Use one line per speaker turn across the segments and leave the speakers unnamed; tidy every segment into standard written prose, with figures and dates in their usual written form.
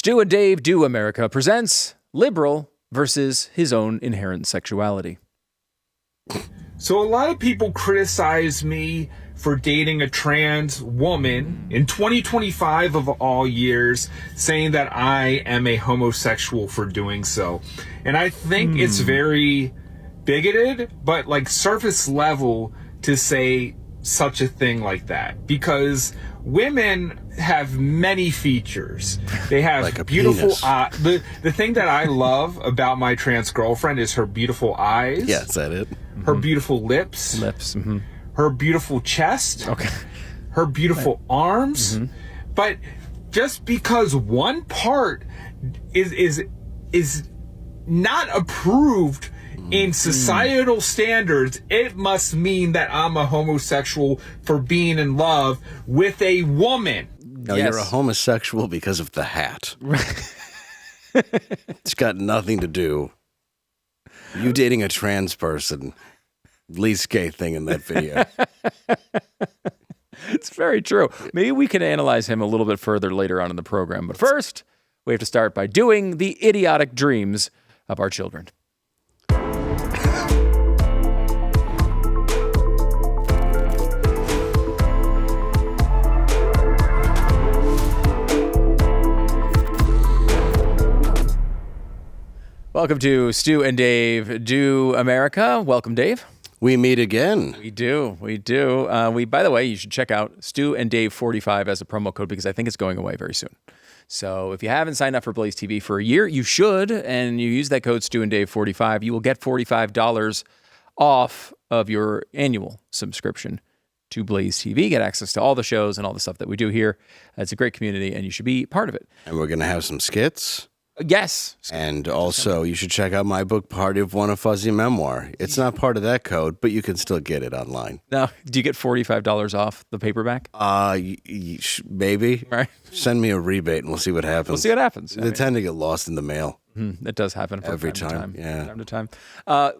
Stu and Dave Do America presents Liberal versus his own inherent sexuality.
So a lot of people criticize me for dating a trans woman in 2025 of all years, saying that I am a homosexual for doing so. And I think it's very bigoted, but like surface level to say such a thing like that, because women have many features. They have
like a
beautiful
penis.
The thing that I love about my trans girlfriend is her beautiful eyes.
Yeah, is that it?
Her beautiful lips. Her beautiful chest.
Okay.
Her beautiful arms. But just because one part is not approved in societal standards, it must mean that I'm a homosexual for being in love with a woman.
No, you're a homosexual because of the hat. It's got nothing to do. You dating a trans person, least gay thing in that video.
It's very true. Maybe we can analyze him a little bit further later on in the program. But first, we have to start by doing the idiotic dreams of our children. Welcome to Stu and Dave Do America. Welcome, Dave.
We meet again.
We do. By the way, you should check out Stu and Dave 45 as a promo code because I think it's going away very soon. So if you haven't signed up for BlazeTV for a year, you should, and you use that code Stu and Dave 45, you will get $45 off of your annual subscription to BlazeTV. Get access to all the shows and all the stuff that we do here. It's a great community, and you should be part of it.
And we're going to have some skits.
Yes.
And also, you should check out my book, Party of One, a Fuzzy Memoir. It's not part of that code, but you can still get it online.
Now, do you get $45 off the paperback?
Maybe.
Right.
Send me a rebate and we'll see what happens.
We'll see what happens.
They tend to get lost in the mail.
It does happen from
every
time.
Yeah.
Time to time.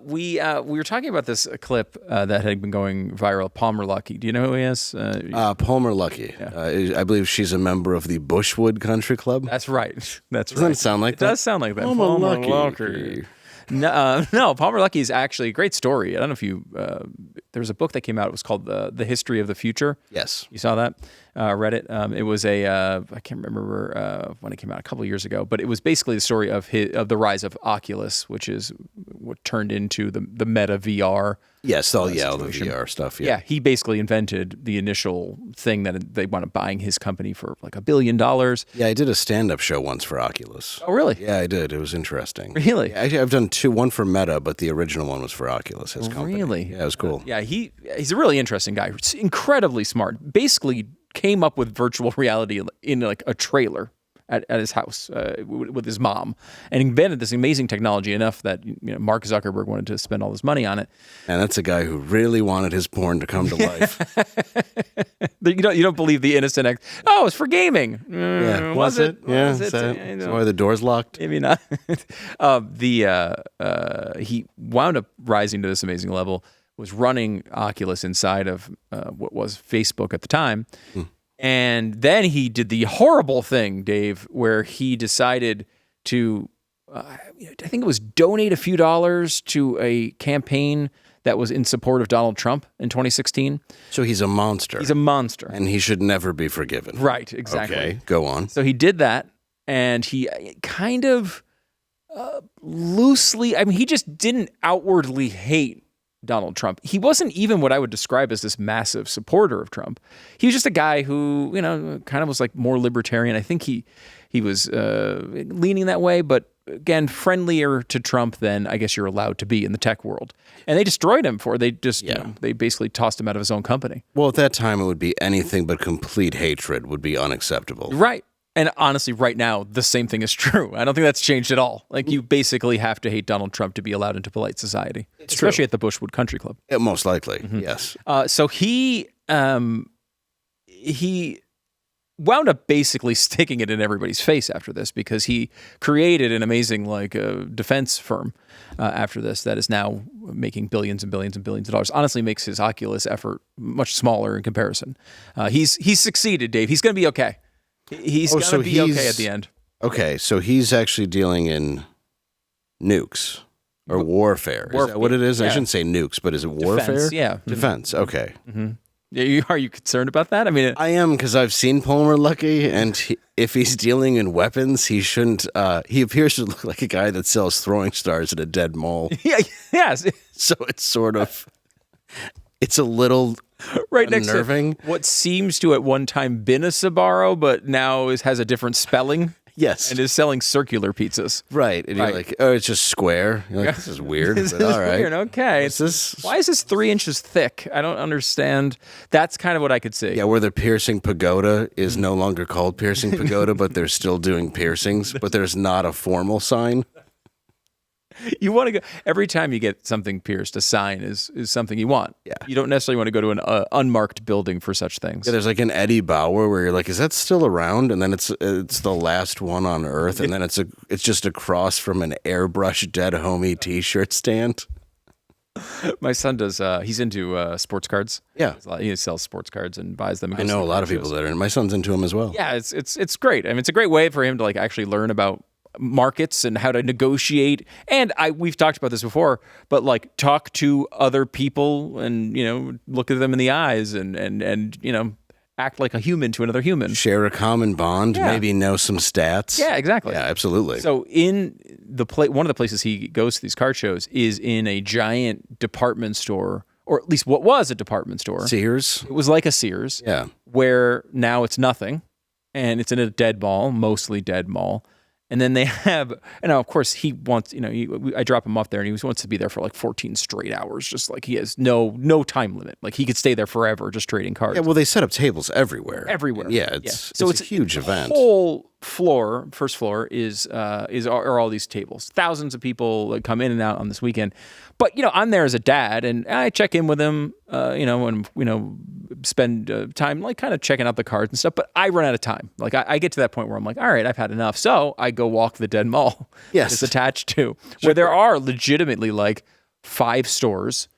We were talking about this clip that had been going viral. Palmer Luckey. Do you know who he is?
Palmer Luckey.
Yeah.
I believe she's a member of the Bushwood Country Club.
That's right.
Doesn't it sound like that?
It does sound like that.
Palmer Luckey.
No, Palmer Luckey is actually a great story. I don't know if you. There was a book that came out. It was called The History of the Future.
Yes.
You saw that? Read it. It was I can't remember when it came out, a couple of years ago, but it was basically the story of the rise of Oculus, which is what turned into the Meta VR.
Yes, all the VR stuff.
Yeah, he basically invented the initial thing that they wound up buying his company for like $1 billion.
Yeah, I did a stand-up show once for Oculus.
Oh, really?
Yeah, I did. It was interesting.
Really?
Yeah, actually, I've done two. One for Meta, but the original one was for Oculus, his company.
Really?
Yeah, it was cool.
Yeah, he's a really interesting guy. Incredibly smart. Basically came up with virtual reality in like a trailer at his house with his mom, and invented this amazing technology enough that Mark Zuckerberg wanted to spend all this money on it.
And that's a guy who really wanted his porn to come to life.
You don't believe the innocent oh, it's for gaming.
Yeah, was it? Yeah, that's why the door's locked.
Maybe not. He wound up rising to this amazing level. Was running Oculus inside of what was Facebook at the time. And then he did the horrible thing, Dave, where he decided to, I think it was donate a few dollars to a campaign that was in support of Donald Trump in 2016.
So he's a monster.
He's a monster.
And he should never be forgiven.
Right, exactly.
Okay, go on.
So he did that, and he kind of loosely, he just didn't outwardly hate Donald Trump. He wasn't even what I would describe as this massive supporter of Trump. He was just a guy who, kind of was like more libertarian. I think he was leaning that way, but again, friendlier to Trump than I guess you're allowed to be in the tech world. And they destroyed him they basically tossed him out of his own company.
Well, at that time, it would be anything but complete hatred would be unacceptable.
Right. And honestly, right now, the same thing is true. I don't think that's changed at all. Like, you basically have to hate Donald Trump to be allowed into polite society, especially at the Bushwood Country Club.
Yeah, most likely, yes.
So he wound up basically sticking it in everybody's face after this, because he created an amazing defense firm after this that is now making billions and billions and billions of dollars. Honestly, makes his Oculus effort much smaller in comparison. He's succeeded, Dave. He's going to be okay. He's going to be okay at the end.
Okay, so he's actually dealing in nukes or warfare. Is that what it is?
Yeah.
I shouldn't say nukes, but is it warfare?
Yeah.
Defense. Okay.
Are you concerned about that? I mean,
I am, because I've seen Palmer Luckey, and if he's dealing in weapons, he shouldn't. He appears to look like a guy that sells throwing stars at a dead mall.
yes.
So it's sort of, it's a little
Right next
unnerving.
to what seems to at one time been a Sbarro, but now has a different spelling.
Yes.
And is selling circular pizzas.
Right. And you're like, oh, it's just square. You're like, this is weird.
This
but
is
all right.
weird. Okay.
What's this?
Why is this 3 inches thick? I don't understand. That's kind of what I could see.
Yeah, where the piercing pagoda is no longer called piercing pagoda, but they're still doing piercings, but there's not a formal sign.
You want to go every time you get something pierced. A sign is something you want.
Yeah.
You don't necessarily want to go to an unmarked building for such things.
Yeah, there's like an Eddie Bauer where you're like, is that still around? And then it's the last one on Earth, and then it's just across from an airbrush dead homie T-shirt stand.
My son does. He's into sports cards.
Yeah,
he sells sports cards and buys them. And
I
goes to
know a
the
lot
card
of people
shows.
that are. And my son's into them as well.
Yeah, it's great. I mean, it's a great way for him to like actually learn about markets and how to negotiate. And we've talked about this before, but like talk to other people and look at them in the eyes and act like a human to another human.
Share a common bond, maybe know some stats.
Yeah, exactly.
Yeah, absolutely.
So in one of the places he goes to these card shows is in a giant department store, or at least what was a department store.
Sears.
It was like a Sears.
Yeah.
Where now it's nothing, and it's in a dead mall, mostly dead mall. And then they have, and now of course he wants, I drop him off there and he wants to be there for like 14 straight hours, just like he has no time limit. Like he could stay there forever just trading cards.
Yeah, well, they set up tables everywhere.
Everywhere.
Yeah, it's a huge event.
Whole floor, first floor are all these tables. Thousands of people that come in and out on this weekend. But I'm there as a dad, and I check in with him, and spend time like kind of checking out the cards and stuff. But I run out of time. Like I get to that point where I'm like, all right, I've had enough. So I go walk the dead mall.
Yes.
It's attached to where there are legitimately like 5 stores.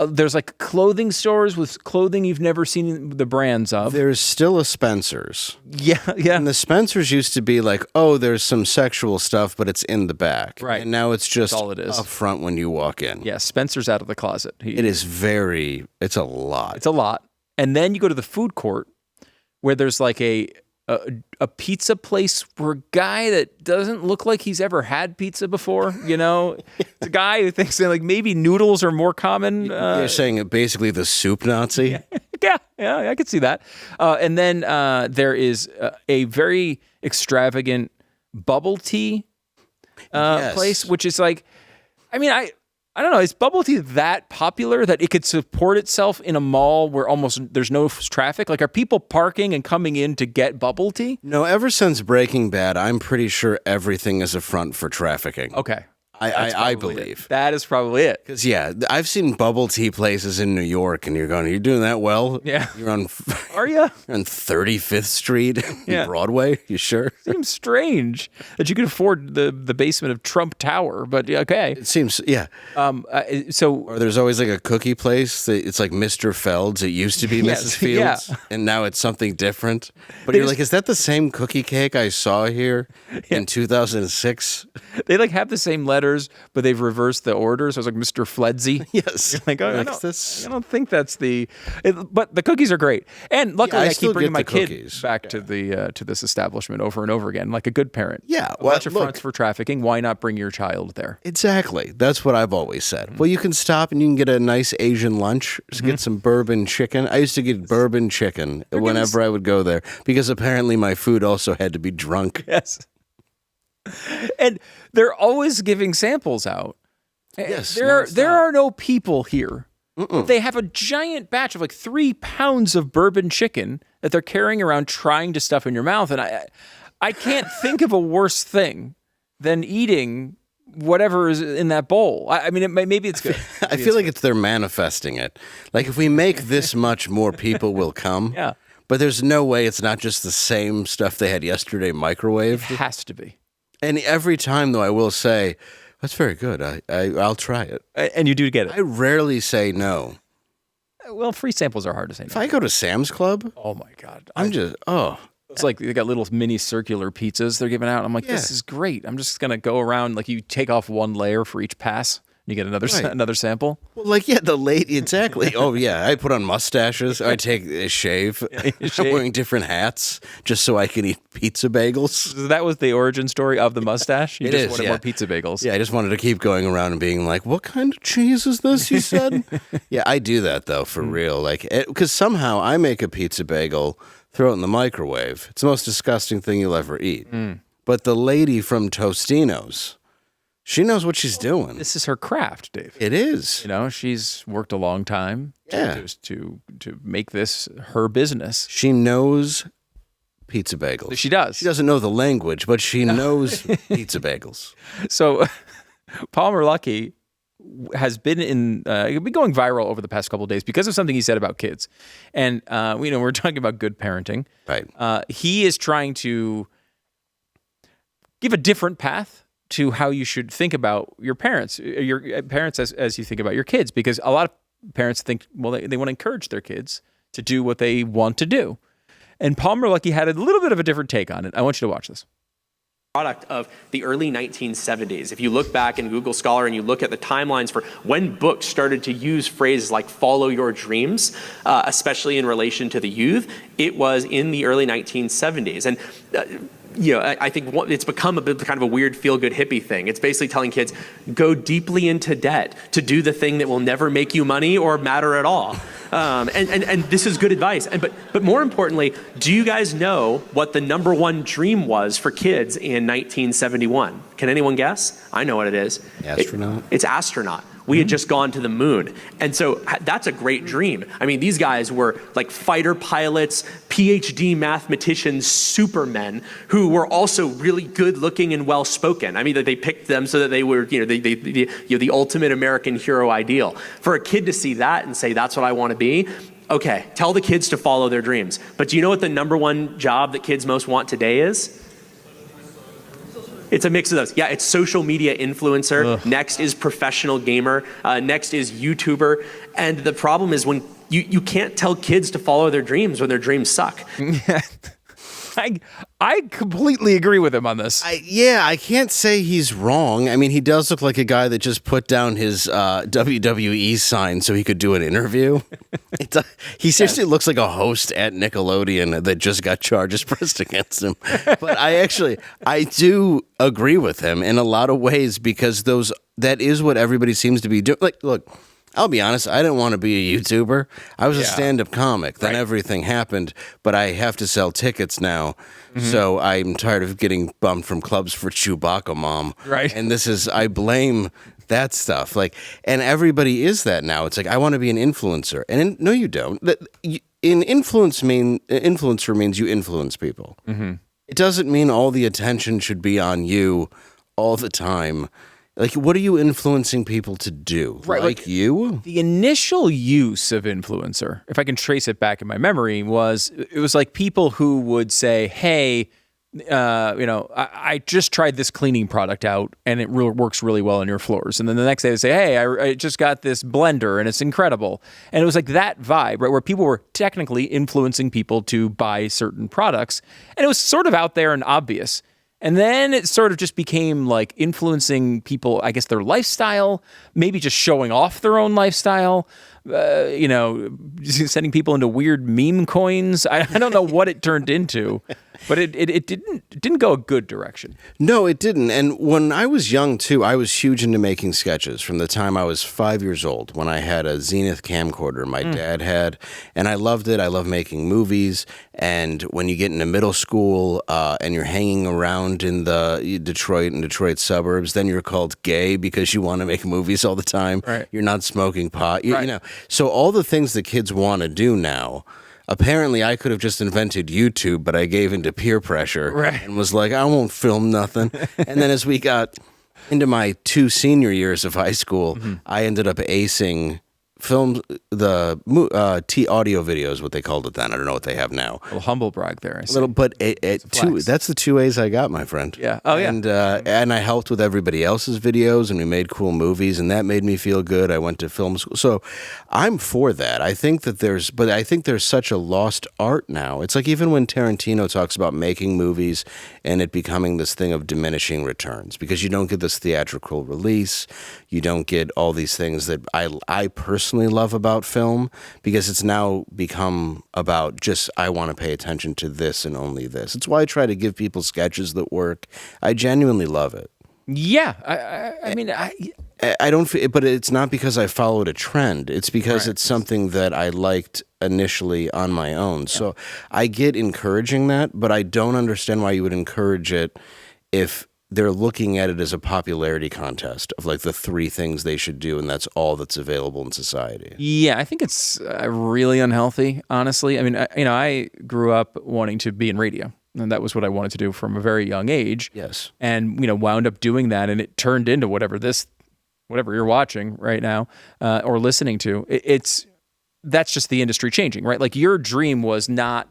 There's like clothing stores with clothing you've never seen the brands of.
There's still a Spencer's.
Yeah.
And the Spencer's used to be like, oh, there's some sexual stuff, but it's in the back.
Right.
And now it's just
all it is.
up front when you walk in.
Yeah, Spencer's out of the closet.
It is it's a lot.
It's a lot. And then you go to the food court where there's like a pizza place for a guy that doesn't look like he's ever had pizza before. It's a guy who thinks that like maybe noodles are more common.
You're saying basically the soup Nazi?
Yeah, I could see that. And then there is a very extravagant bubble tea place, which is like, I mean, I don't know. Is bubble tea that popular that it could support itself in a mall where almost there's no traffic? Like, are people parking and coming in to get bubble tea?
No, ever since Breaking Bad, I'm pretty sure everything is a front for trafficking.
Okay.
I believe.
That is probably it.
Because, I've seen bubble tea places in New York, and you're doing that well?
Yeah.
You're on
Are you?
You're on 35th Street, Broadway? You sure?
Seems strange that you could afford the basement of Trump Tower, but okay.
It seems, yeah.
So
Or there's always like a cookie place. It's like Mr. Feld's. It used to be
Yes,
Mrs. Fields, and now it's something different. But you're like, is that the same cookie cake I saw here in 2006?
they like have the same letters, but they've reversed the order. So it's like Mr. Fledzy.
Yes.
You're like, I
this?
don't think that's but the cookies are great. And luckily,
I
I
still
keep bringing
get
my
the
kid
cookies.
back to this establishment over and over again, like a good parent.
Yeah,
a
well,
bunch of
look.
fronts for trafficking. Why not bring your child there?
Exactly. That's what I've always said. Well, you can stop and you can get a nice Asian lunch. Just get some bourbon chicken. I used to get bourbon chicken whenever I would go there because apparently my food also had to be drunk.
Yes. And they're always giving samples out.
Yes,
There are no people here. They have a giant batch of like 3 pounds of bourbon chicken that they're carrying around trying to stuff in your mouth. And I can't think of a worse thing than eating whatever is in that bowl. I mean, maybe it's good.
I feel like they're manifesting it. Like if we make this much, more people will come.
Yeah.
But there's no way it's not just the same stuff they had yesterday microwaved.
It has to be.
And every time, though, I will say, that's very good. I'll try it.
And you do get it.
I rarely say no.
Well, free samples are hard to say no.
If I go to Sam's Club,
Oh my God.
I'm just, oh.
It's like they got little mini circular pizzas they're giving out. I'm like, this is great. I'm just going to go around, like you take off one layer for each pass. You get another sample.
Well, like, the lady, exactly. Oh, yeah, I put on mustaches. I take a shave. I'm wearing different hats just so I can eat pizza bagels.
So that was the origin story of the mustache? You just wanted more pizza bagels.
Yeah, I just wanted to keep going around and being like, what kind of cheese is this, you said? Yeah, I do that, though, for real. Like, because somehow I make a pizza bagel, throw it in the microwave. It's the most disgusting thing you'll ever eat. But the lady from Tostino's, she knows what she's doing.
This is her craft, Dave.
It is.
You know, she's worked a long time to make this her business.
She knows pizza bagels.
She does.
She doesn't know the language, but she knows pizza bagels.
So Palmer Luckey has been going viral over the past couple of days because of something he said about kids. And, we're talking about good parenting.
Right.
He is trying to give a different path to how you should think about your parents as you think about your kids, because a lot of parents think, well, they want to encourage their kids to do what they want to do. And Palmer Luckey had a little bit of a different take on it. I want you to watch this.
Product of the early 1970s. If you look back in Google Scholar and you look at the timelines for when books started to use phrases like follow your dreams, especially in relation to the youth, it was in the early 1970s. And I think it's become a bit kind of a weird feel-good hippie thing. It's basically telling kids, go deeply into debt to do the thing that will never make you money or matter at all. And this is good advice. But more importantly, do you guys know what the number one dream was for kids in 1971? Can anyone guess? I know what it is.
Astronaut?
It's astronaut. We had just gone to the moon. And so that's a great dream. I mean, these guys were like fighter pilots, PhD mathematicians, supermen who were also really good looking and well spoken. I mean, they picked them so that they were, the ultimate American hero ideal. For a kid to see that and say, that's what I want to be. Okay, tell the kids to follow their dreams. But do you know what the number one job that kids most want today is? It's a mix of those. Yeah, it's social media influencer. Ugh. Next is professional gamer. Next is YouTuber. And the problem is when you can't tell kids to follow their dreams when their dreams suck.
I completely agree with him on this.
I can't say he's wrong. I mean, he does look like a guy that just put down his WWE sign so he could do an interview. He seriously looks like a host at Nickelodeon that just got charges pressed against him. But I do agree with him in a lot of ways, because that is what everybody seems to be doing. Like, look, I'll be honest, I didn't want to be a YouTuber. I was a stand-up comic. Then everything happened, but I have to sell tickets now. Mm-hmm. So I'm tired of getting bummed from clubs for Chewbacca Mom. Right. And I blame that stuff. Like, and everybody is that now. It's like, I want to be an influencer. And no, you don't. Influencer means you influence people. Mm-hmm. It doesn't mean all the attention should be on you all the time. Like, what are you influencing people to do?
Right,
like you?
The initial use of influencer, if I can trace it back in my memory, it was like people who would say, hey, I just tried this cleaning product out and it works really well on your floors. And then the next day they say, hey, I just got this blender and it's incredible. And it was like that vibe, right, where people were technically influencing people to buy certain products. And it was sort of out there and obvious. And then it sort of just became like influencing people, I guess, their lifestyle, maybe just showing off their own lifestyle, sending people into weird meme coins. I don't know what it turned into, but it didn't go a good direction.
No, it didn't. And when I was young, too, I was huge into making sketches from the time I was 5 years old, when I had a Zenith camcorder my dad had, and I loved it. I love making movies. And when you get into middle school and you're hanging around in the Detroit suburbs, then you're called gay because you want to make movies all the time. Right. You're not smoking pot. You know. So all the things that kids want to do now, apparently I could have just invented YouTube, but I gave into peer pressure and was like, I won't film nothing. And then as we got into my 2 senior years of high school, I ended up acing audio videos, what they called it then. I don't know what they have now.
A little humble brag there. I see.
A little, but that's the 2 A's I got, my friend.
Yeah. Oh, yeah.
And I helped with everybody else's videos, and we made cool movies, and that made me feel good. I went to film school, so I'm for that. I think there's such a lost art now. It's like even when Tarantino talks about making movies and it becoming this thing of diminishing returns because you don't get this theatrical release, you don't get all these things that I personally love about film because it's now become about just I want to pay attention to this and only this. It's why I try to give people sketches that work. I genuinely love it.
Yeah, I
don't, but it's not because I followed a trend. It's because it's something that I liked initially on my own. So I get encouraging that, but I don't understand why you would encourage it if they're looking at it as a popularity contest of like the 3 things they should do, and that's all that's available in society.
Yeah, I think it's really unhealthy, honestly. I mean, I grew up wanting to be in radio. And that was what I wanted to do from a very young age.
Yes.
And, wound up doing that, and it turned into whatever you're watching right now or listening to. That's just the industry changing, right? Like your dream was not,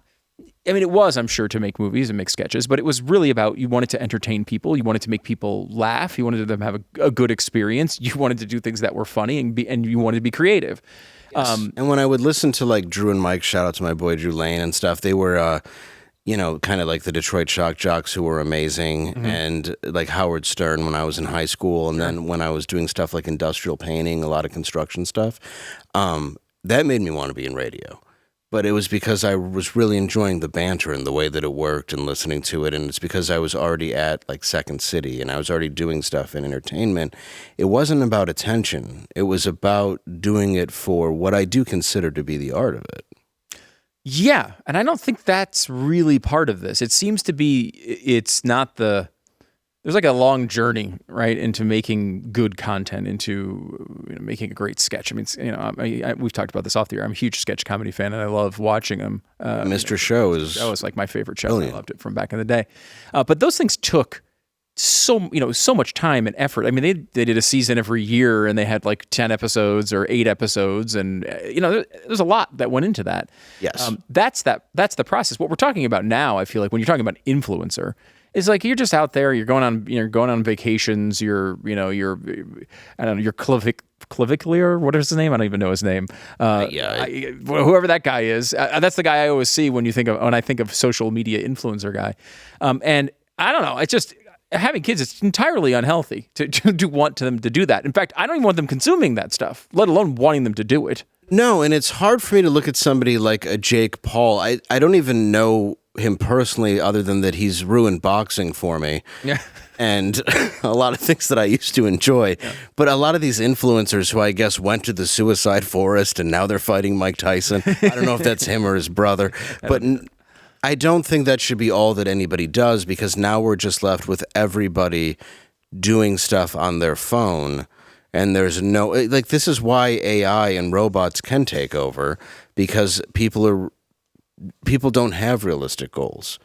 it was, I'm sure, to make movies and make sketches, but it was really about you wanted to entertain people. You wanted to make people laugh. You wanted them to have a good experience. You wanted to do things that were funny and you wanted to be creative.
Yes. And when I would listen to like Drew and Mike, shout out to my boy Drew Lane and stuff, they were... kind of like the Detroit Shock Jocks who were amazing, and like Howard Stern when I was in high school, and then when I was doing stuff like industrial painting, a lot of construction stuff, that made me want to be in radio. But it was because I was really enjoying the banter and the way that it worked and listening to it, and it's because I was already at like Second City and I was already doing stuff in entertainment. It wasn't about attention. It was about doing it for what I do consider to be the art of it.
Yeah, and I don't think that's really part of this. It seems to be, it's not there's like a long journey, right, into making good content, into making a great sketch. I mean, we've talked about this off the air. I'm a huge sketch comedy fan, and I love watching them.
Mr. Show was
like my favorite show. I loved it from back in the day. But those things took so much time and effort. I mean, they did a season every year, and they had like 10 episodes or 8 episodes, and there's a lot that went into that.
Yes,
that's the process. What we're talking about now, I feel like, when you're talking about influencer, is like you're just out there, you're going on vacations, you're clavicular, what is his name? I don't even know his name. Whoever that guy is, that's the guy I always see when I think of social media influencer guy, and I don't know, it's just. Having kids, it's entirely unhealthy to want them to do that. In fact, I don't even want them consuming that stuff, let alone wanting them to do it.
No, and it's hard for me to look at somebody like a Jake Paul. I don't even know him personally other than that he's ruined boxing for me. Yeah. And a lot of things that I used to enjoy. Yeah. But a lot of these influencers who I guess went to the suicide forest and now they're fighting Mike Tyson. I don't know if that's him or his brother, but... I don't think that should be all that anybody does because now we're just left with everybody doing stuff on their phone, and there's no like this is why AI and robots can take over because people don't have realistic goals.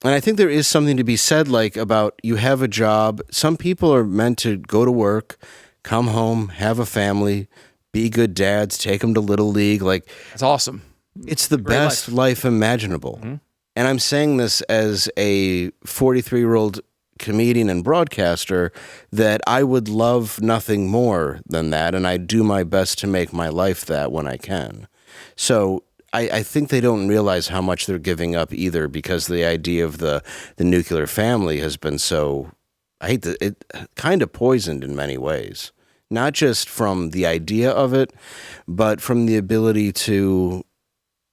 And I think there is something to be said like about you have a job. Some people are meant to go to work, come home, have a family, be good dads, take them to Little League. Like
that's awesome.
It's the best life imaginable. Mm-hmm. And I'm saying this as a 43-year-old comedian and broadcaster that I would love nothing more than that, and I do my best to make my life that when I can. So I think they don't realize how much they're giving up either because the idea of the nuclear family has been so, it kind of poisoned in many ways. Not just from the idea of it, but from the ability to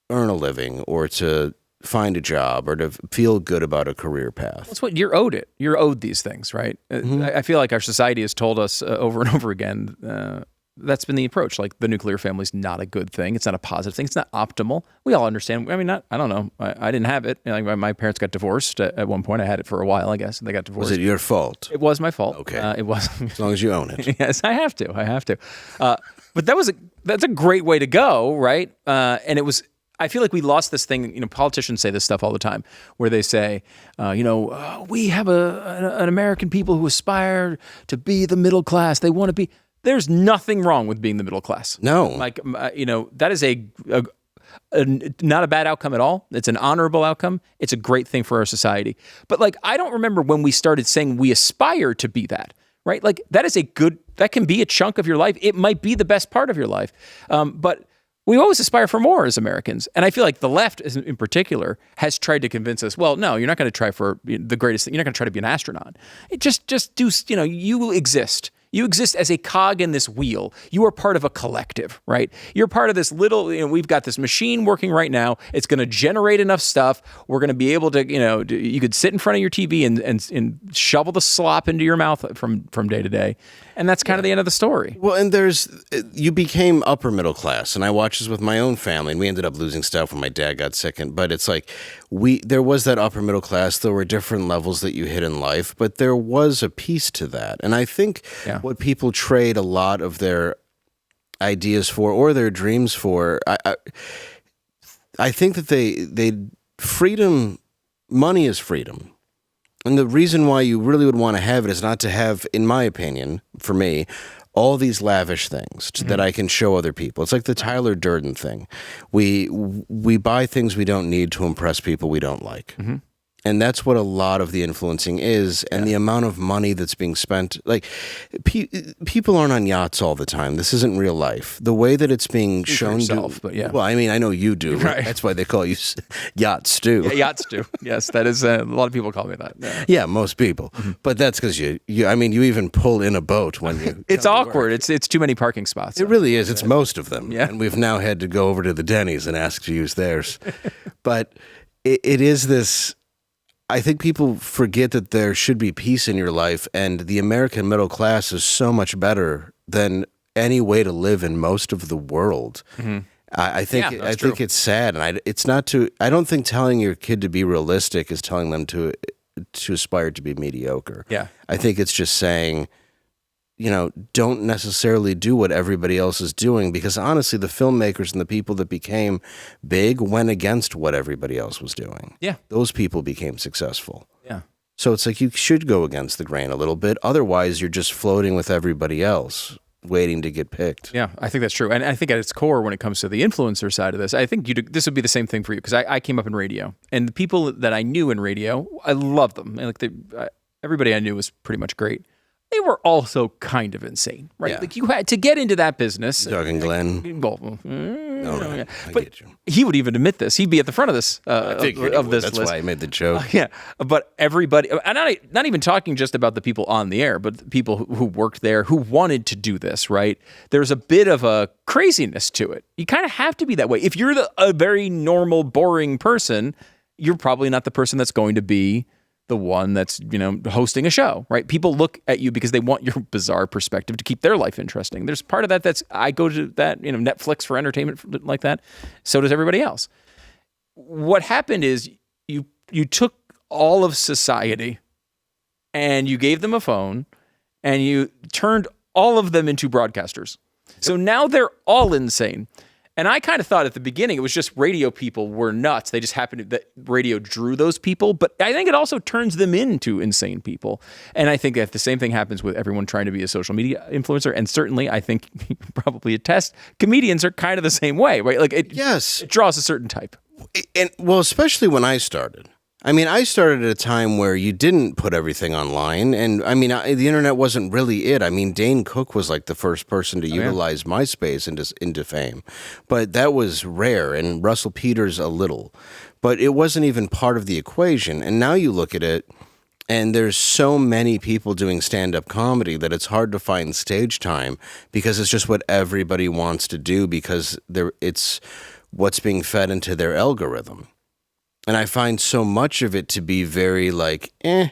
earn a living or to find a job or to feel good about a career path.
That's what you're owed it. You're owed these things, right? Mm-hmm. I feel like our society has told us over and over again, that's been the approach. Like the nuclear family is not a good thing. It's not a positive thing. It's not optimal. We all understand. I mean, I don't know. I didn't have it. Like my parents got divorced at one point. I had it for a while, I guess. They got divorced.
Was it your fault?
It was my fault.
Okay.
It was.
As long as you own it.
Yes, I have to. But that's a great way to go, right? And it was. I feel like we lost this thing, politicians say this stuff all the time, where they say, we have an American people who aspire to be the middle class. They want to be, there's nothing wrong with being the middle class.
No.
Like, that is not a bad outcome at all. It's an honorable outcome. It's a great thing for our society. But like, I don't remember when we started saying we aspire to be that, right? Like that can be a chunk of your life. It might be the best part of your life. But we always aspire for more as Americans. And I feel like the left in particular has tried to convince us, well, no, you're not going to try for the greatest thing. You're not going to try to be an astronaut. Just do, you exist. You exist as a cog in this wheel. You are part of a collective, right? You're part of this little, we've got this machine working right now. It's going to generate enough stuff. We're going to be able to, you could sit in front of your TV and shovel the slop into your mouth from day to day. And that's kind of the end of the story.
Well, and you became upper middle class, and I watched this with my own family, and we ended up losing stuff when my dad got sick. But it's like there was that upper middle class. There were different levels that you hit in life, but there was a piece to that. And I think what people trade a lot of their ideas for or their dreams for, I think that freedom, money is freedom. And the reason why you really would want to have it is not to have, in my opinion, for me, all these lavish things that I can show other people. It's like the Tyler Durden thing. We buy things we don't need to impress people we don't like. Mm-hmm. And that's what a lot of the influencing is, and the amount of money that's being spent. Like, people aren't on yachts all the time. This isn't real life. The way that it's being shown
but yeah.
Well, I mean, I know you do.
Right.
That's why they call you Yacht Stew.
Yeah, Yacht Stew. Yes, that is, a lot of people call me that.
Yeah, most people. Mm-hmm. But that's because you even pull in a boat when you...
It's awkward. It's too many parking spots.
It really is. It's most of them.
Yeah.
And we've now had to go over to the Denny's and ask to use theirs. But it is this... I think people forget that there should be peace in your life, and the American middle class is so much better than any way to live in most of the world. Mm-hmm. I think it's sad, and I don't think telling your kid to be realistic is telling them to aspire to be mediocre.
Yeah.
I think it's just saying, don't necessarily do what everybody else is doing, because honestly, the filmmakers and the people that became big went against what everybody else was doing.
Yeah.
Those people became successful.
Yeah.
So it's like you should go against the grain a little bit. Otherwise, you're just floating with everybody else, waiting to get picked.
Yeah, I think that's true. And I think at its core, when it comes to the influencer side of this, I think this would be the same thing for you, because I came up in radio, and the people that I knew in radio, I loved them. And everybody I knew was pretty much great. They were also kind of insane, right?
Yeah.
Like, you had to get into that business.
Doug and Glenn.
Yeah.
I
But
get you.
he would even admit this. He'd be at the front of this of this
That's
list.
why I made the joke.
Yeah, but everybody, and not even talking just about the people on the air, but the people who worked there, who wanted to do this, right? There's a bit of a craziness to it. You kind of have to be that way. If you're a very normal, boring person, you're probably not the person that's going to be the one that's, hosting a show, right? People look at you because they want your bizarre perspective to keep their life interesting. There's part of that I go to that, Netflix for entertainment like that. So does everybody else. What happened is you took all of society and you gave them a phone and you turned all of them into broadcasters. So now they're all insane. And I kind of thought at the beginning it was just radio people were nuts. They just happened that radio drew those people. But I think it also turns them into insane people. And I think if the same thing happens with everyone trying to be a social media influencer, and certainly I think you can probably attest, comedians are kind of the same way, right? Like it draws a certain type.
And well, especially when I started. I mean, I started at a time where you didn't put everything online. And I mean, the internet wasn't really it. I mean, Dane Cook was like the first person to utilize MySpace into fame. But that was rare, and Russell Peters a little. But it wasn't even part of the equation. And now you look at it, and there's so many people doing stand-up comedy that it's hard to find stage time, because it's just what everybody wants to do, because it's what's being fed into their algorithm. And I find so much of it to be very And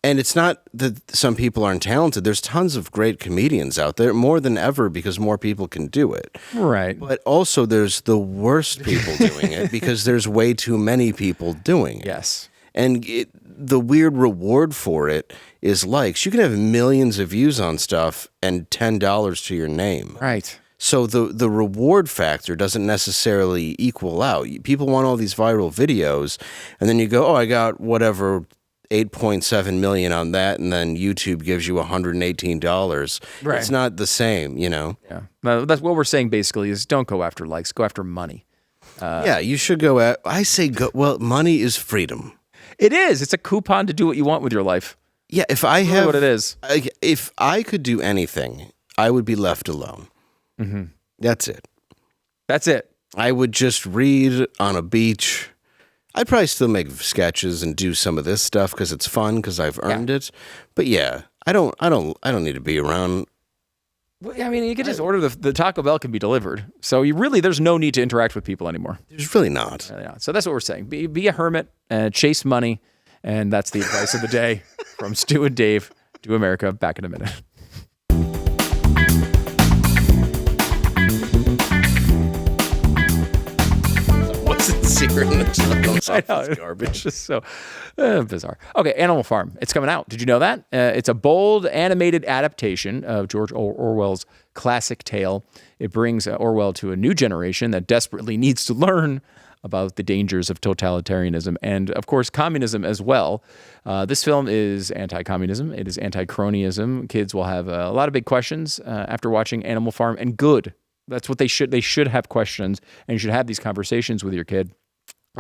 it's not that some people aren't talented. There's tons of great comedians out there, more than ever, because more people can do it.
Right.
But also there's the worst people doing it, because there's way too many people doing it.
Yes.
And the weird reward for it is likes. You can have millions of views on stuff and $10 to your name.
Right.
So the reward factor doesn't necessarily equal out. People want all these viral videos, and then you go, oh, I got whatever $8.7 million on that, and then YouTube gives you $118.
Right.
It's not the same, you know.
Yeah. No, that's what we're saying basically is don't go after likes, go after money.
Yeah, you should go at. I say go. Well, money is freedom.
It is. It's a coupon to do what you want with your life.
Yeah, if I
Really
have
what it is.
if I could do anything, I would be left alone.
Mm-hmm.
That's it.
That's it.
I would just read on a beach. I'd probably still make sketches and do some of this stuff because it's fun because I've earned it. But yeah, I don't need to be around.
Well, I mean, you could just order the Taco Bell can be delivered. So there's no need to interact with people anymore.
There's really not.
Yeah. So that's what we're saying. Be a hermit, chase money, and that's the advice of the day from Stu and Dave to America. Back in a minute. I know, it's garbage. It's just so bizarre. Okay, Animal Farm. It's coming out. Did you know that? It's a bold animated adaptation of George Orwell's classic tale. It brings Orwell to a new generation that desperately needs to learn about the dangers of totalitarianism and, of course, communism as well. This film is anti-communism. It is anti-cronyism. Kids will have a lot of big questions after watching Animal Farm, and good. That's what they should. They should have questions, and you should have these conversations with your kid.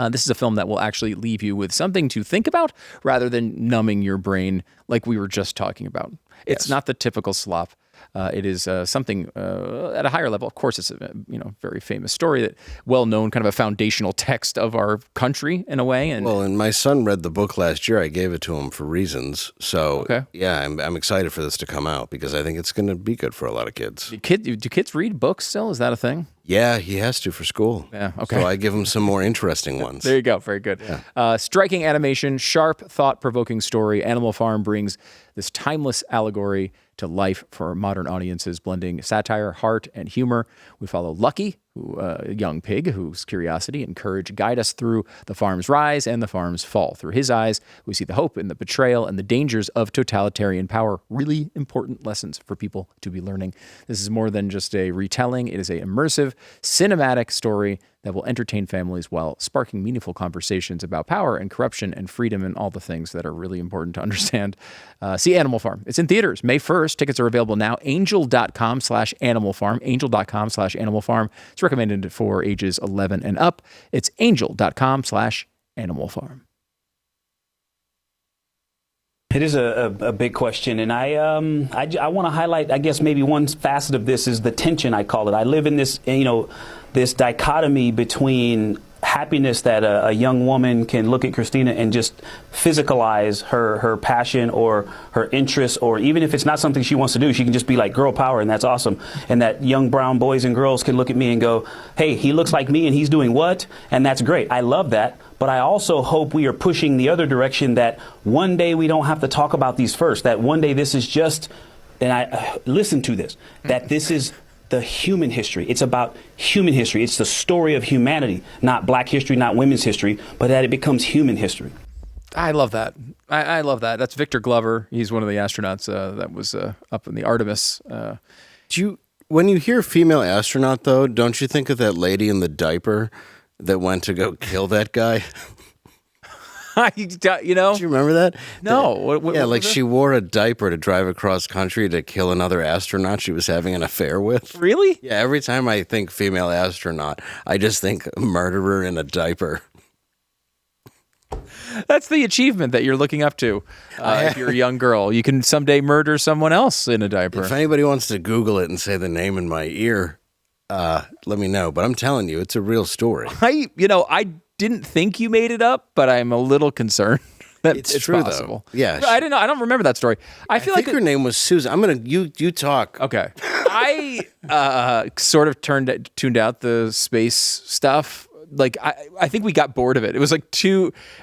This is a film that will actually leave you with something to think about rather than numbing your brain like we were just talking about. It's not the typical slop. It is something at a higher level. Of course, it's a very famous story, that well-known kind of a foundational text of our country in a way. And
my son read the book last year. I gave it to him for reasons. So yeah, I'm excited for this to come out because I think it's going to be good for a lot of kids.
Do kids read books still? Is that a thing?
Yeah, he has to for school.
Yeah, okay.
So I give him some more interesting ones.
There you go. Very good. Yeah. Striking animation, sharp, thought-provoking story. Animal Farm brings this timeless allegory to life for modern audiences, blending satire, heart, and humor. We follow Luckey, a young pig whose curiosity and courage guide us through the farm's rise and the farm's fall. Through his eyes, we see the hope and the betrayal and the dangers of totalitarian power. Really important lessons for people to be learning. This is more than just a retelling. It is an immersive, cinematic story that will entertain families while sparking meaningful conversations about power and corruption and freedom and all the things that are really important to understand. See Animal Farm. It's in theaters May 1st. Tickets are available now. Angel.com/Animal Farm. Angel.com/Animal Farm. It's recommended for ages 11 and up. It's Angel.com/Animal Farm.
It is a big question, and I want to highlight, I guess, maybe one facet of this is the tension, I call it. I live in this, this dichotomy between happiness that a young woman can look at Christina and just physicalize her passion or her interest, or even if it's not something she wants to do, she can just be like girl power, and that's awesome. And that young brown boys and girls can look at me and go, hey, he looks like me and he's doing what? And that's great. I love that. But I also hope we are pushing the other direction, that one day we don't have to talk about these first, that one day this is just, and I listen to this, that this is the human history. It's about human history. It's the story of humanity, not black history, not women's history, but that it becomes human history.
I love that. I love that. That's Victor Glover. He's one of the astronauts that was up in the Artemis.
When you hear female astronaut, though, don't you think of that lady in the diaper that went to go kill that guy?
Do you
remember that?
No. What
she wore a diaper to drive across country to kill another astronaut she was having an affair with.
Really?
Yeah, every time I think female astronaut, I just think murderer in a diaper.
That's the achievement that you're looking up to. If you're a young girl, you can someday murder someone else in a diaper.
If anybody wants to Google it and say the name in my ear, let me know. But I'm telling you, it's a real story.
I didn't think you made it up, but I'm a little concerned that it's
true,
possible.
Though. Yeah,
I didn't know. I don't remember that story. I think
her name was Susan. I'm gonna you talk.
Okay. I sort of tuned out the space stuff. Like I think we got bored of it. It was like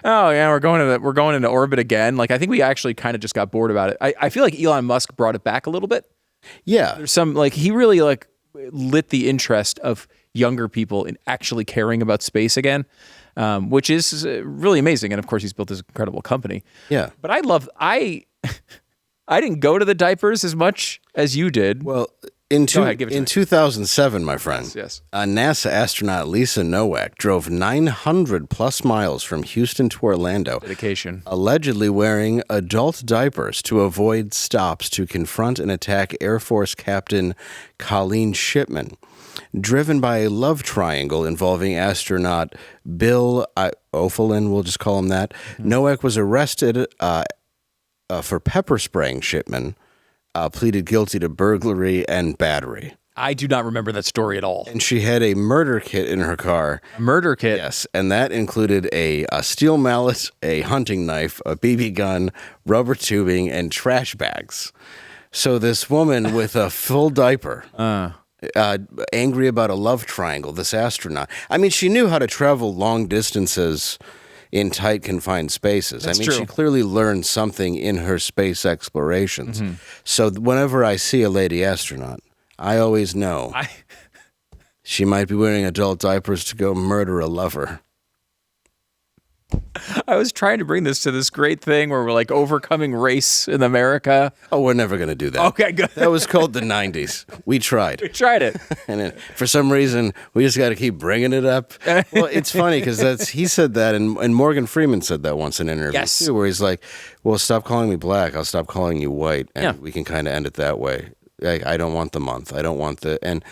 we're going into orbit again. Like I think we actually kind of just got bored about it. I feel like Elon Musk brought it back a little bit.
Yeah.
There's some he really lit the interest of younger people in actually caring about space again. Which is really amazing. And of course, he's built this incredible company.
Yeah.
But I didn't go to the diapers as much as you did.
Well, In
Go ahead, give it to me.
2007, my friend,
Yes.
NASA astronaut Lisa Nowak drove 900 plus miles from Houston to Orlando,
Dedication.
allegedly wearing adult diapers to avoid stops to confront and attack Air Force Captain Colleen Shipman. Driven by a love triangle involving astronaut Bill O'Fallon, we'll just call him that, Nowak was arrested for pepper spraying Shipman, pleaded guilty to burglary and battery.
I do not remember that story at all.
And she had a murder kit in her car.
A murder kit?
Yes, and that included a steel mallet, a hunting knife, a BB gun, rubber tubing, and trash bags. So this woman with a full diaper, angry about a love triangle, this astronaut. I mean, she knew how to travel long distances in tight, confined spaces.
That's
I mean,
true.
she clearly learned something in her space explorations. So whenever I see a lady astronaut, I always know she might be wearing adult diapers to go murder a lover.
I was trying to bring this to this great thing where we're like overcoming race in America.
Oh, we're never going to do that.
Okay, good.
That was called the 90s. We tried.
We tried it.
And then, for some reason, we just got to keep bringing it up. Well, it's funny because he said that, and Morgan Freeman said that once in an interview,
Yes.
too, where he's like, well, stop calling me black. I'll stop calling you white. And we can kind of end it that way. I don't want the month. I don't want the... And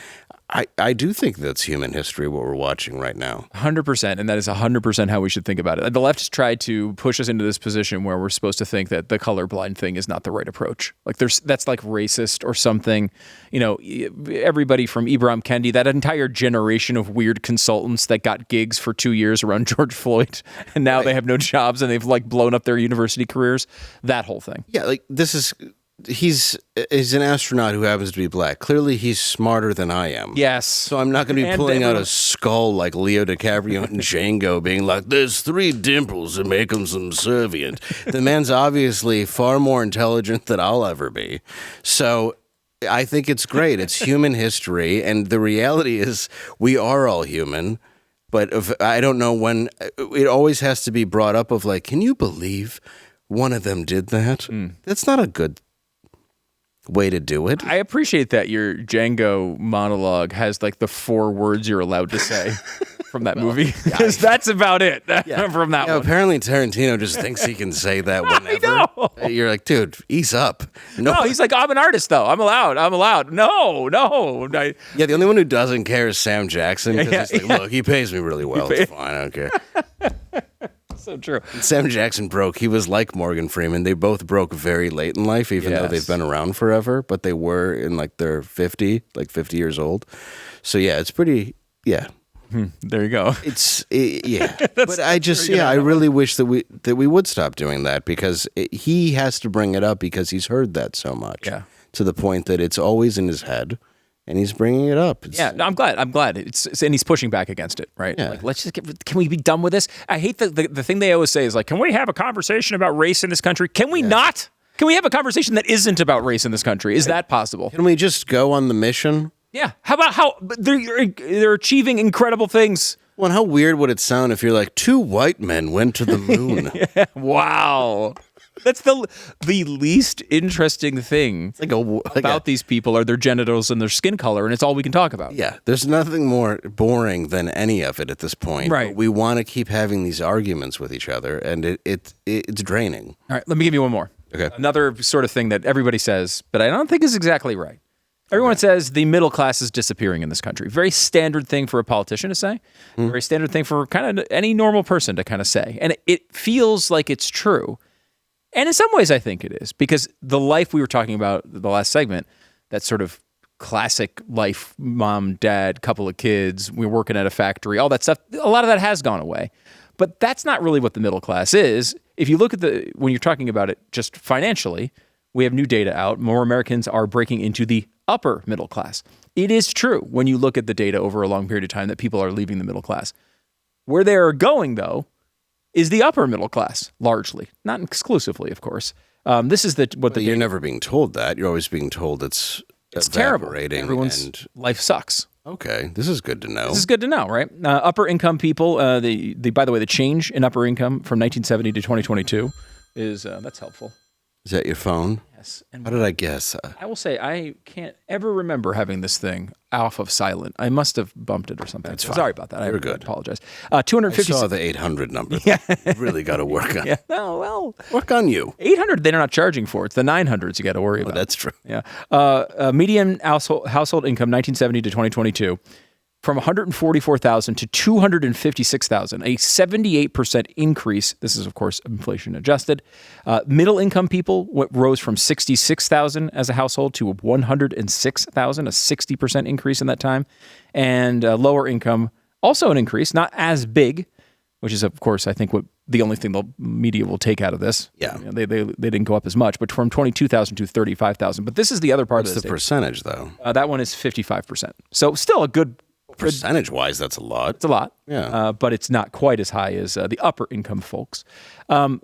I do think that's human history, what we're watching right now.
100%, and that is 100% how we should think about it. The left has tried to push us into this position where we're supposed to think that the colorblind thing is not the right approach. Like that's like racist or something. You know, everybody from Ibram Kendi, that entire generation of weird consultants that got gigs for 2 years around George Floyd, and now they have no jobs and they've like blown up their university careers. That whole thing.
Yeah, like this is... He's an astronaut who happens to be black. Clearly, he's smarter than I am.
Yes.
So I'm not going to be pulling out a skull like Leo DiCaprio and Django being like, there's 3 dimples that make him subservient. The man's obviously far more intelligent than I'll ever be. So I think it's great. It's human history. And the reality is we are all human. But I don't know when it always has to be brought up of like, can you believe one of them did that? That's not a good way to do it.
I appreciate that your Django monologue has like the 4 words you're allowed to say from that movie, because that's about it from that one.
Apparently Tarantino just thinks he can say that whenever.
I know.
You're like, dude, ease up.
No, he's like, I'm an artist though. I'm allowed. No.
Yeah, the only one who doesn't care is Sam Jackson. Because he's like, look, he pays me really well. It's fine. I don't care.
So true.
Sam Jackson broke. He was like Morgan Freeman. They both broke very late in life, even though they've been around forever. But they were in like their 50 years old. So yeah, it's pretty. Yeah.
There you go.
But I really wish that we would stop doing that, because he has to bring it up because he's heard that so much.
Yeah.
To the point that it's always in his head. And he's bringing it up.
I'm glad. And he's pushing back against it, right?
Yeah.
Like, let's just can we be done with this? I hate the thing they always say is like, can we have a conversation about race in this country? Can we not? Can we have a conversation that isn't about race in this country? Is that possible?
Can we just go on the mission?
Yeah. How about how they're achieving incredible things?
Well, and how weird would it sound if you're like, 2 white men went to the moon?
Wow. That's the least interesting thing about these people are their genitals and their skin color, and it's all we can talk about.
Yeah, there's nothing more boring than any of it at this point.
Right.
But we want to keep having these arguments with each other, and it's draining.
All right, let me give you one more.
Okay.
Another sort of thing that everybody says, but I don't think is exactly right. Everyone says the middle class is disappearing in this country. Very standard thing for a politician to say. Very standard thing for kind of any normal person to kind of say. And it feels like it's true. And in some ways, I think it is, because the life we were talking about the last segment, that sort of classic life, mom, dad, couple of kids, we're working at a factory, all that stuff, a lot of that has gone away. But that's not really what the middle class is. If you look at when you're talking about it just financially, we have new data out. More Americans are breaking into the upper middle class. It is true when you look at the data over a long period of time that people are leaving the middle class. Where they are going, though, is the upper middle class, largely. Not exclusively, of course. This is
You're never being told that. You're always being told it's
terrible.
evaporating.
Everyone's life sucks.
Okay, this is good to know.
This is good to know, right? Upper income people, by the way, the change in upper income from 1970 to 2022 is, that's helpful.
Is that your phone?
Yes. And
How did I guess?
I will say I can't ever remember having this thing off of silent. I must have bumped it or something.
That's fine.
Sorry about that.
You're
I
good.
apologize.
I
250.
saw the 800 number. Yeah. Really got to work on.
Yeah. No, well,
Work on you.
800 they're not charging for. It's the 900s you got to worry about.
That's true.
Yeah. Median household income 1970 to 2022 from 144,000 to 256,000, a 78% increase. This is, of course, inflation adjusted. Middle income people rose from 66,000 as a household to 106,000, a 60% increase in that time. And lower income, also an increase, not as big, which is, of course, I think what the only thing the media will take out of this.
Yeah.
They didn't go up as much, but from 22,000 to 35,000. But this is the other part
What's
of this.
the percentage, though?
That one is 55%. So still a good
Percentage-wise, that's a lot.
It's a lot,
Yeah.
but it's not quite as high as the upper income folks.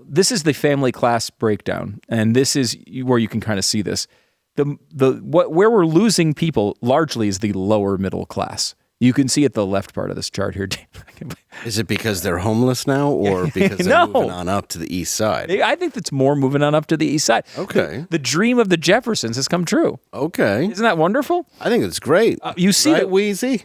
This is the family class breakdown, and this is where you can kind of see this. Where we're losing people largely is the lower middle class. You can see at the left part of this chart here.
Is it because they're homeless now, or because they're
No.
moving on up to the east side?
I think it's more moving on up to the east side.
Okay.
The dream of the Jeffersons has come true.
Okay.
Isn't that wonderful?
I think it's great.
You see
right,
that
Wheezy?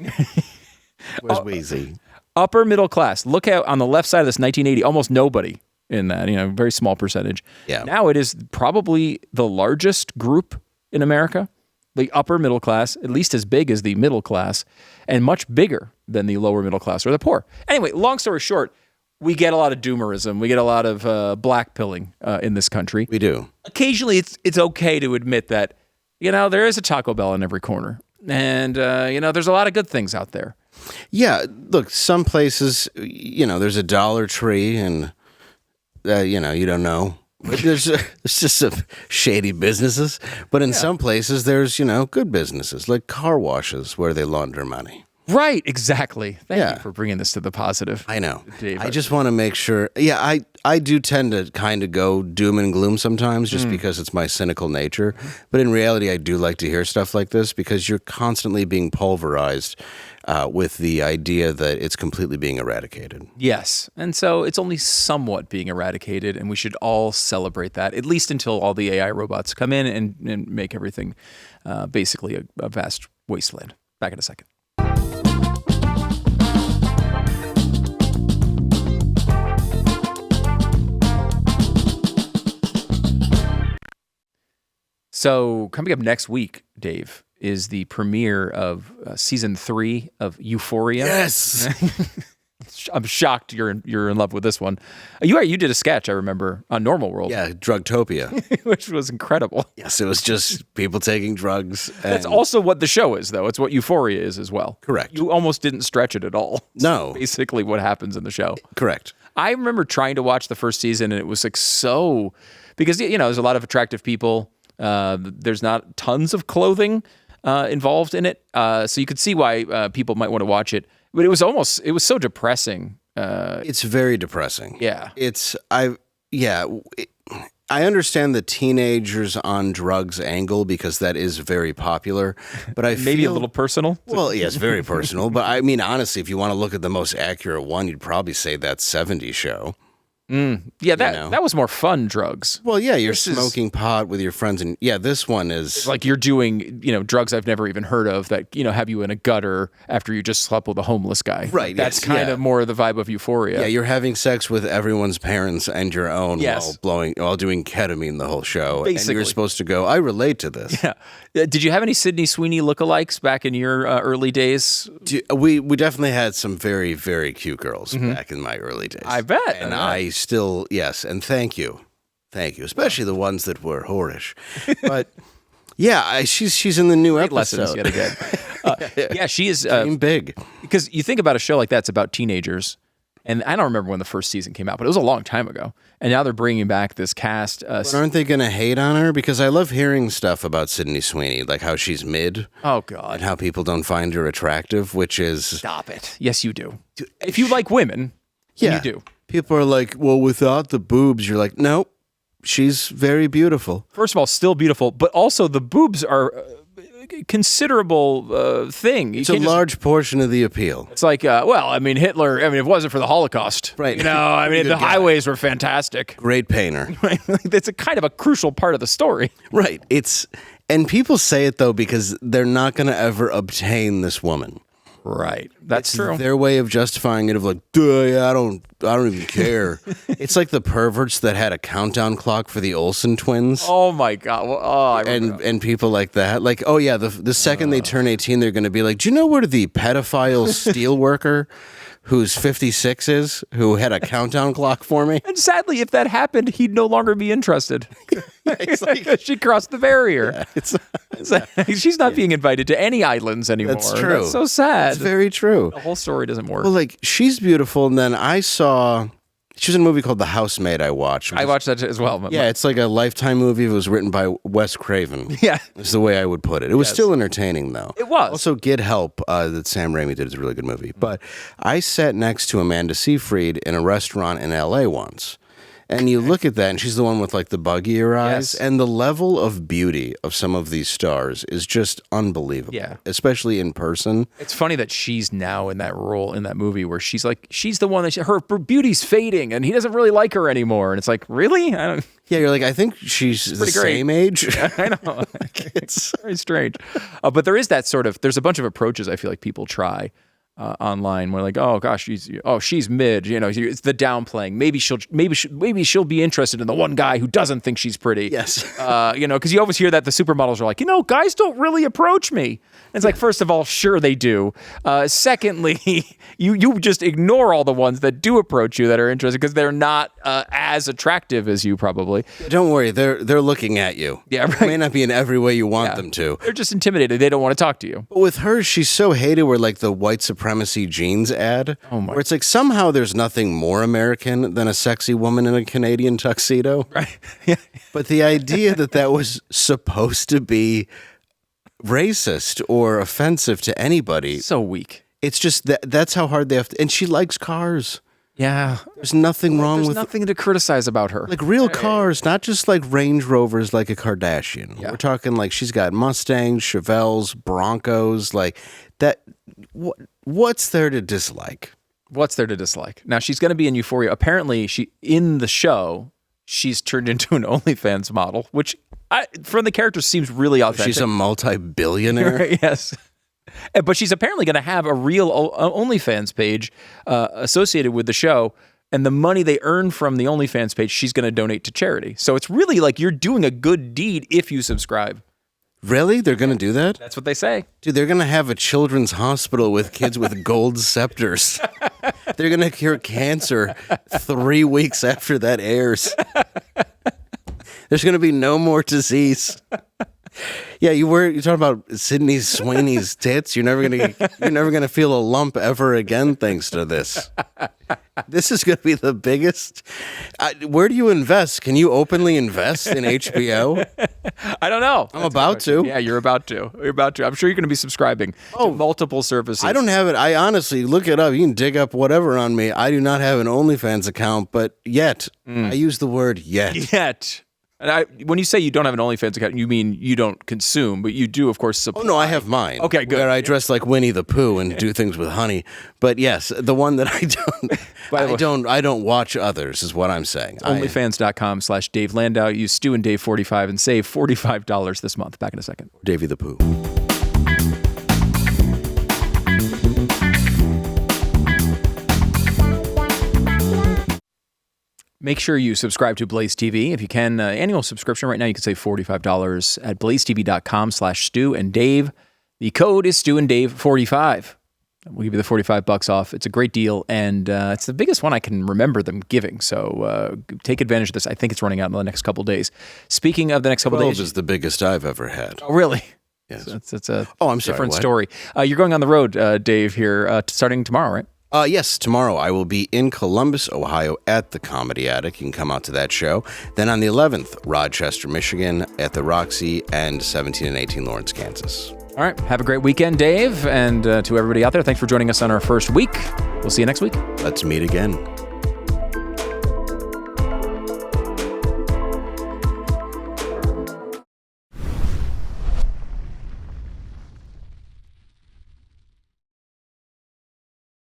Where's Wheezy?
upper middle class. Look out on the left side of this 1980, almost nobody in that, very small percentage.
Yeah.
Now it is probably the largest group in America, the upper middle class, at least as big as the middle class, and much bigger than the lower middle class or the poor. Anyway, long story short, we get a lot of doomerism. We get a lot of black pilling in this country.
We do.
Occasionally, it's okay to admit that, there is a Taco Bell in every corner. And, there's a lot of good things out there.
Yeah, look, some places, there's a Dollar Tree, and you don't know. There's just some shady businesses, but in some places there's good businesses like car washes where they launder money.
Right, exactly. Thank
Yeah.
you for bringing this to the positive.
I know.
Dave,
I just want to make sure. Yeah, I do tend to kind of go doom and gloom sometimes just because it's my cynical nature. But in reality, I do like to hear stuff like this because you're constantly being pulverized with the idea that it's completely being eradicated.
Yes. And so it's only somewhat being eradicated, and we should all celebrate that, at least until all the AI robots come in and make everything basically a vast wasteland. Back in a second. So coming up next week, Dave, is the premiere of season 3 of Euphoria.
Yes.
I'm shocked you're in love with this one. You did a sketch, I remember, on Normal World.
Yeah, Drugtopia.
Which was incredible.
Yes, it was just people taking drugs.
That's also what the show is, though. It's what Euphoria is as well.
Correct.
You almost didn't stretch it at all.
No.
It's basically what happens in the show.
Correct.
I remember trying to watch the first season, and it was like so... Because, there's a lot of attractive people. There's not tons of clothing involved in it. So you could see why people might want to watch it. But it was so depressing.
It's very depressing.
Yeah.
I understand the teenagers on drugs angle because that is very popular, but I
Maybe
feel
a little personal.
Well, yes, very personal. But I mean, honestly, if you want to look at the most accurate one, you'd probably say that 70s show.
Yeah, that was more fun drugs.
Well, yeah, you're
This is-
smoking pot with your friends, and yeah, this one is
Like you're doing, drugs I've never even heard of that, have you in a gutter after you just slept with a homeless guy.
Right,
That's
yes,
kind
yeah.
of more the vibe of Euphoria.
yeah, you're having sex with everyone's parents and your own
Yes.
while doing ketamine the whole show, and
Basically.
you're supposed to go. I relate to this.
Yeah. Did you have any Sydney Sweeney lookalikes back in your early days?
We definitely had some very, very cute girls back in my early days.
I bet.
And I still, yes, and thank you, especially the ones that were whorish. But yeah, she's in the new
Lessons
episode.
yet again. Yeah, she is.
Dream big.
Because you think about a show like that, it's about teenagers. And I don't remember when the first season came out, but it was a long time ago. And now they're bringing back this cast.
But aren't they going to hate on her? Because I love hearing stuff about Sydney Sweeney, like how she's mid
Oh,
and
God.
how people don't find her attractive, which is
Stop it. Yes, you do. If you like women,
yeah.
you do.
People are like, well, without the boobs, you're like, nope, she's very beautiful.
First of all, still beautiful, but also the boobs are considerable thing.
It's a large portion of the appeal.
It's like, Hitler, if it wasn't for the Holocaust.
Right.
The highways were fantastic.
Great painter.
Right? It's a kind of a crucial part of the story.
Right. And people say it, though, because they're not going to ever obtain this woman.
Right. That's true.
Their way of justifying it of like, I don't even care. It's like the perverts that had a countdown clock for the Olsen twins.
Oh my God. I remember.
And people like that. Like, the second they turn 18, they're going to be like, do you know where the pedophile steel worker who's 56 is, who had a countdown clock for me?
And sadly, if that happened, he'd no longer be interested. It's like, she crossed the barrier.
Yeah,
she's not being invited to any islands anymore.
That's true.
That's so sad.
It's very true.
The whole story doesn't work.
Well, like, she's beautiful, and then she was in a movie called The Housemaid I watched.
I watched that as well.
Yeah, it's like a Lifetime movie. It was written by Wes Craven.
Yeah.
Is the way I would put it. It was still entertaining, though.
It was.
Also, Get Help that Sam Raimi did is a really good movie. But I sat next to Amanda Seyfried in a restaurant in L.A. once. And you look at that, and she's the one with like the Burguiere eyes.
Yes.
And the level of beauty of some of these stars is just unbelievable.
Yeah.
Especially in person.
It's funny that she's now in that role in that movie where she's the one that her beauty's fading and he doesn't really like her anymore. And it's like, really?
Yeah, you're like, I think she's the same age.
Yeah, I know. It's very strange. But there is that there's a bunch of approaches I feel like people try online. We're like, oh gosh, she's mid. It's the downplaying. Maybe she'll be interested in the one guy who doesn't think she's pretty.
Yes.
Because you always hear that the supermodels are like, guys don't really approach me. And it's like, first of all, sure they do. Secondly, you just ignore all the ones that do approach you that are interested because they're not as attractive as you probably.
Don't worry, they're looking at you.
Yeah, right.
It may not be in every way you want them to.
They're just intimidated. They don't want to talk to you.
But with her, she's so hated. Where like the white supremacy jeans ad, where it's like somehow there's nothing more American than a sexy woman in a Canadian tuxedo.
Right. Yeah.
But the idea that was supposed to be racist or offensive to anybody,
So weak.
it's just that's how hard they have to. And she likes cars.
Yeah.
There's nothing wrong
There's
with
nothing to criticize about her.
like real cars, not just like Range Rovers like a Kardashian.
Yeah.
We're talking like she's got Mustangs, Chevelles, Broncos, like that. What's there to dislike?
What's there to dislike? Now, she's going to be in Euphoria. Apparently, in the show, she's turned into an OnlyFans model, which from the character seems really authentic.
She's a multi-billionaire.
Yes. But she's apparently going to have a real OnlyFans page associated with the show. And the money they earn from the OnlyFans page, she's going to donate to charity. So it's really like you're doing a good deed if you subscribe.
Really? They're going to do that?
That's what they say.
Dude, they're going to have a children's hospital with kids with gold scepters. They're going to cure cancer 3 weeks after that airs. There's going to be no more disease. Yeah, you're talking about Sydney Sweeney's tits. You're never gonna feel a lump ever again thanks to this. This is going to be the biggest. Where do you invest? Can you openly invest in HBO?
I don't know.
I'm about to.
Yeah, you're about to. I'm sure you're going to be subscribing to multiple services.
I don't have it. I honestly, look it up. You can dig up whatever on me. I do not have an OnlyFans account, but yet. I use the word yet.
Yet. And when you say you don't have an OnlyFans account, you mean you don't consume, but you do, of course, supply.
Oh, no, I have mine.
Okay, good.
Where I dress like Winnie the Pooh and do things with honey. But yes, the one that I don't watch others is what I'm saying.
Onlyfans.com/Dave Landau. Use Stu and Dave 45 and save $45 this month. Back in a second.
Davey the Pooh.
Make sure you subscribe to Blaze TV. If you can, annual subscription right now, you can save $45 at blazetv.com/Stu and Dave. The code is Stu and Dave 45. We'll give you the $45 off. It's a great deal, and it's the biggest one I can remember them giving. So take advantage of this. I think it's running out in the next couple of days. Speaking of the next couple of days,
12 is the biggest I've ever had.
Oh, really?
Yes.
So it's a
I'm sorry,
different
what?
story. You're going on the road, Dave, here starting tomorrow, right?
Yes, tomorrow I will be in Columbus, Ohio at the Comedy Attic. You can come out to that show. Then on the 11th, Rochester, Michigan at the Roxy, and 17 and 18 Lawrence, Kansas.
All right. Have a great weekend, Dave. And to everybody out there, thanks for joining us on our first week. We'll see you next week.
Let's meet again.